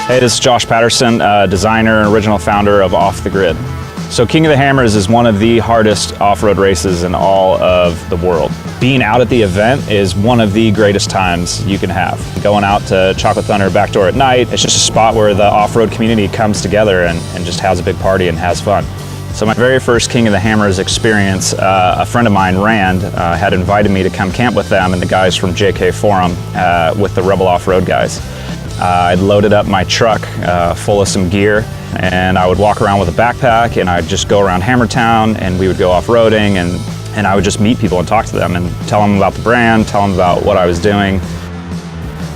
Hey, this is Josh Patterson, designer and original founder of Off the Grid. So King of the Hammers is one of the hardest off-road races in all of the world. Being out at the event is one of the greatest times you can have. Going out to Chocolate Thunder Backdoor at night, it's just a spot where the off-road community comes together and just has a big party and has fun. So my very first King of the Hammers experience, a friend of mine, Rand, had invited me to come camp with them and the guys from JK Forum with the Rebel Off-Road guys. I'd loaded up my truck full of some gear, and I would walk around with a backpack, and I'd just go around Hammertown, and we would go off-roading, and I would just meet people and talk to them and tell them about the brand, tell them about what I was doing.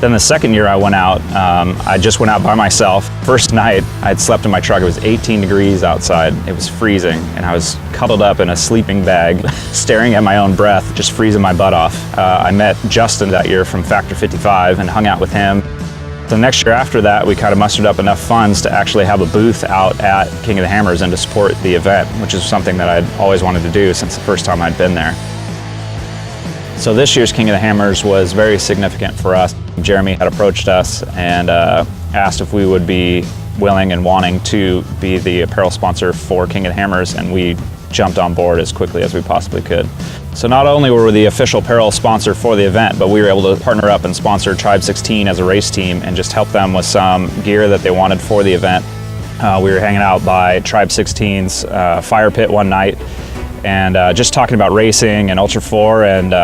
Then the second year I went out, I just went out by myself. First night, I'd slept in my truck. It was 18 degrees outside. It was freezing, and I was cuddled up in a sleeping bag, staring at my own breath, just freezing my butt off. I met Justin that year from Factor 55 and hung out with him. The next year after that, we kind of mustered up enough funds to actually have a booth out at King of the Hammers and to support the event, which is something that I'd always wanted to do since the first time I'd been there. So this year's King of the Hammers was very significant for us. Jeremy had approached us and asked if we would be willing and wanting to be the apparel sponsor for King of the Hammers, and we jumped on board as quickly as we possibly could. So not only were we the official apparel sponsor for the event, but we were able to partner up and sponsor Tribe 16 as a race team and just help them with some gear that they wanted for the event. We were hanging out by Tribe 16's fire pit one night and just talking about racing and ULTRA4 and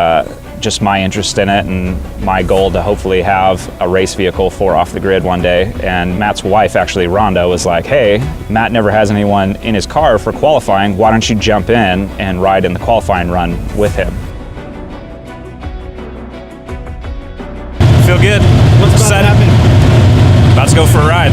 just my interest in it and my goal to hopefully have a race vehicle for Off the Grid one day. And Matt's wife, actually, Rhonda, was like, hey, Matt never has anyone in his car for qualifying. Why don't you jump in and ride in the qualifying run with him? Feel good. What's about to happen? About to go for a ride.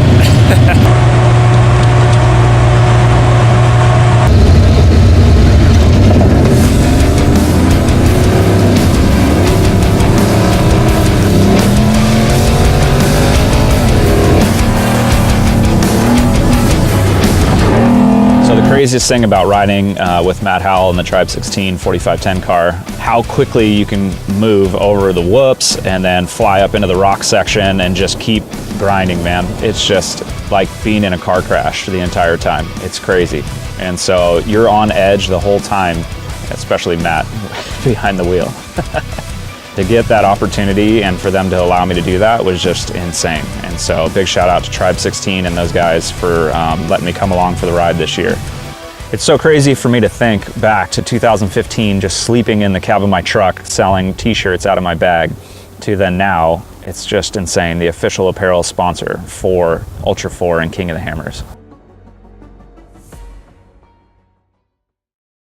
The craziest thing about riding with Matt Howell in the Tribe 16 4510 car, how quickly you can move over the whoops and then fly up into the rock section and just keep grinding, man. It's just like being in a car crash the entire time. It's crazy. And so you're on edge the whole time, especially Matt behind the wheel. To get that opportunity and for them to allow me to do that was just insane. And so big shout out to Tribe 16 and those guys for letting me come along for the ride this year. It's so crazy for me to think back to 2015, just sleeping in the cab of my truck, selling t-shirts out of my bag, to then now, it's just insane. The official apparel sponsor for ULTRA4 and King of the Hammers.